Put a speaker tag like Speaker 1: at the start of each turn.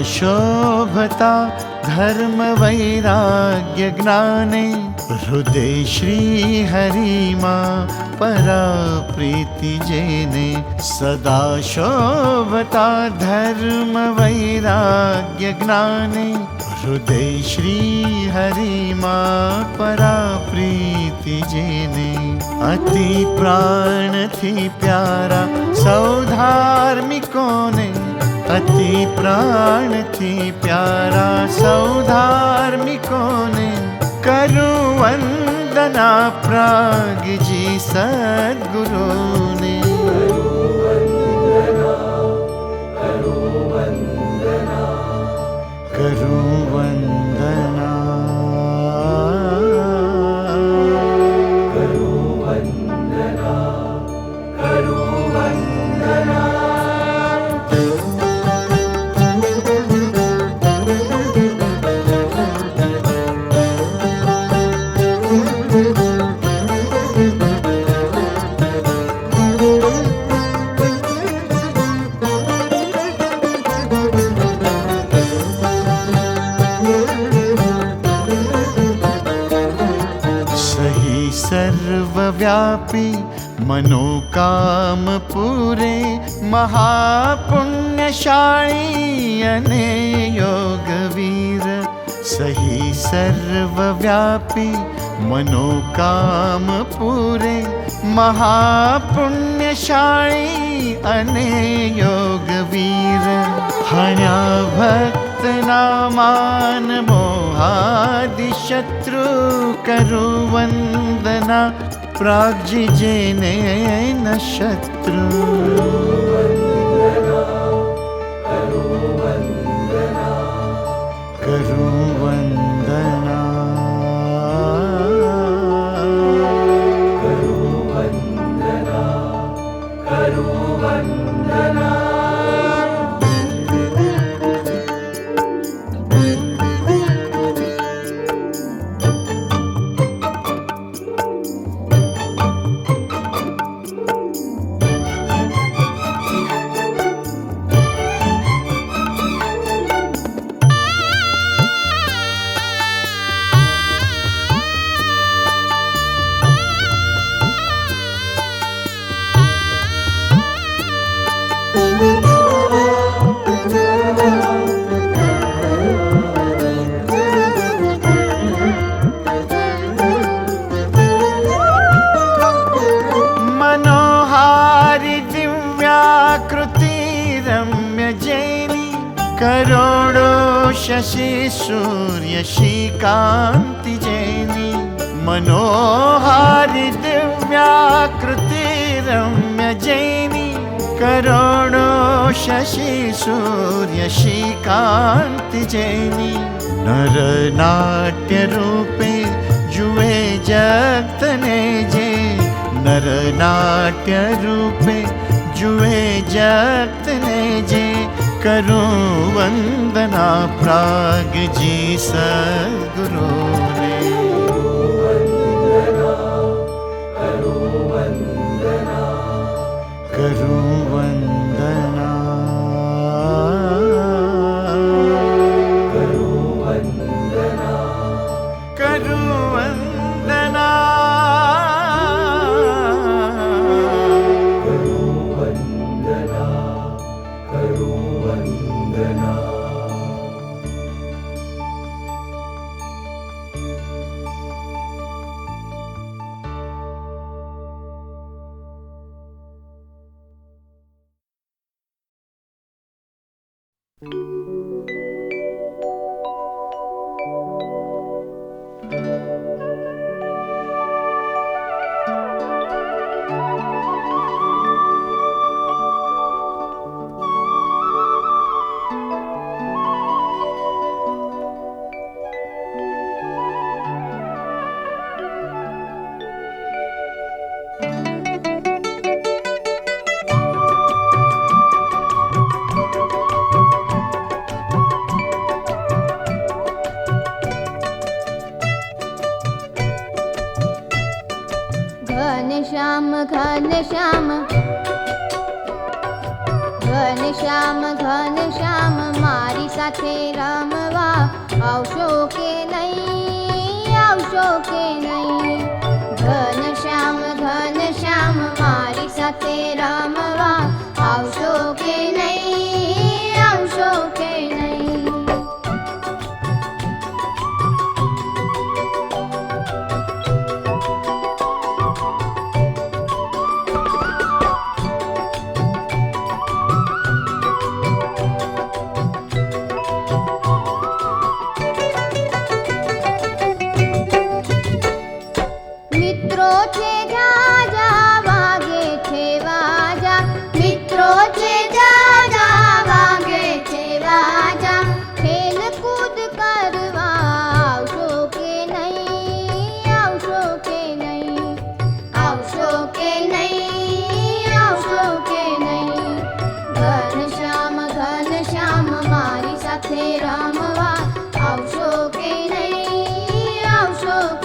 Speaker 1: शोभता धर्म वैराग्य ज्ञाने हृदय श्री हरिमा परा प्रीति जेने सदा शोभता धर्म वैराग्य ज्ञाने हृदय श्री हरिमा परा प्रीति जेने अति प्राण थी प्यारा सौ धार्मिकों ने अति प्राण थी प्यारा सौ धार्मिकों ने करूं वंदना प्राग जी सद्गुरु ने करूं वंदना सर्वव्यापी मनोकाम पूरे महापुण्यशाली अने योगवीर सही सर्वव्यापी मनोकाम पूरे महापुण्यशाली अने योगवीर हण्या भक्तना मान मोहादि शत्रु करु वंदना प्राग्जी जेने न शत्रु करु वंदना करोड़ों शशि सूर्य श्रीकांति जैनी मनोहारी दिव्याकृति रम्य जैनी करोड़ों शशि सूर्य श्रीकांति जैनी नर नाट्य रूपे जुए जगत ने जे नर नाट्य रूपे जुए जगत ने जे करूं वंदना प्राग जी सद्गुरु ने करूं वंदना करूं वंदना
Speaker 2: घनश्याम ઘનશ્યામ મારી સાથે રમવા આવશો કે નહીં, આવશો કે નહીં? ઘનશ્યામ મારી સાથે રમવા આવશો કે નહીં, આવશો કે નહીં? મિત્રો છે જાજા વાગે છે વાજા, મિત્રો છે જાજા વાગે છે વાજા, ખેલકૂદ કરવા આવશો કે નહીં, આવશો કે નહીં? આવશો કે નહીં, આવશો કે નહીં? ઘનશ્યામ મારી સાથે રમવા આવશો કે નહીં, આવશો કે